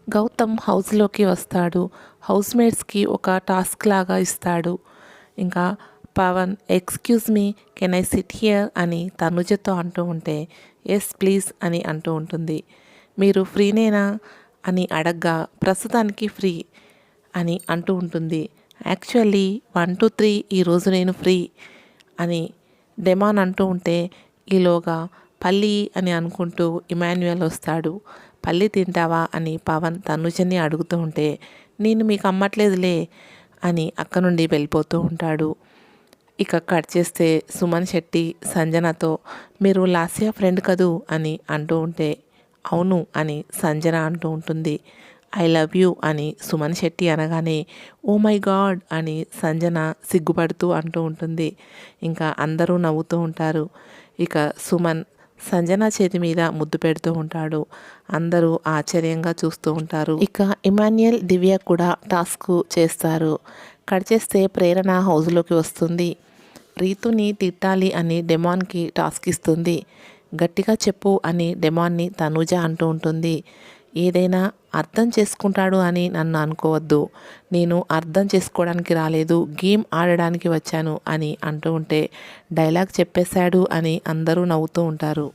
గౌతమ్ హౌస్లోకి వస్తాడు. హౌస్మేట్స్కి ఒక టాస్క్ లాగా ఇస్తాడు. ఇంకా Pawan excuse me, can I sit here అని తనుజతో అంటూ ఉంటే ఎస్ ప్లీజ్ అని అంటూ ఉంటుంది. మీరు ఫ్రీనేనా అని అడగ్గా ప్రస్తుతానికి ఫ్రీ అని అంటూ ఉంటుంది. యాక్చువల్లీ 1 to 3 ఈరోజు నేను ఫ్రీ అని డెమాన్ అంటూ ఉంటే ఈలోగా పల్లి అని అనుకుంటూ ఇమాన్యుయల్ వస్తాడు. పల్లి తింటావా అని పవన్ తనుజని అడుగుతూ ఉంటే నేను మీకు అమ్మట్లేదులే అని అక్క నుండి వెళ్ళిపోతూ ఉంటాడు. ఇక కట్ చేస్తే సుమన్ శెట్టి సంజనతో మీరు లాస్య ఫ్రెండ్ కదూ అని అంటూ ఉంటే అవును అని సంజన అంటూ ఉంటుంది. ఐ లవ్ యూ అని సుమన్ శెట్టి అనగానే ఓ మై గాడ్ అని సంజన సిగ్గుపడుతూ అంటూ ఉంటుంది. ఇంకా అందరూ నవ్వుతూ ఉంటారు. ఇక సుమన్ సంజన చేతి మీద ముద్దు పెడుతూ ఉంటాడు. అందరూ ఆశ్చర్యంగా చూస్తూ ఉంటారు. ఇక ఇమాన్యుయల్ దివ్య కూడా టాస్క్ చేస్తారు. కట్ చేస్తే ప్రేరణ హౌస్లోకి వస్తుంది. రీతుని తిట్టాలి అని డెమాన్కి టాస్క్ ఇస్తుంది. గట్టిగా చెప్పు అని డెమాన్ని తనుజ అంటూ ఉంటుంది. ఏదైనా అర్థం చేసుకుంటాడు అని నన్ను అనుకోవద్దు, నేను అర్థం చేసుకోవడానికి రాలేదు, గేమ్ ఆడడానికి వచ్చాను అని అంటూ ఉంటే డైలాగ్ చెప్పేశాడు అని అందరూ నవ్వుతూ ఉంటారు.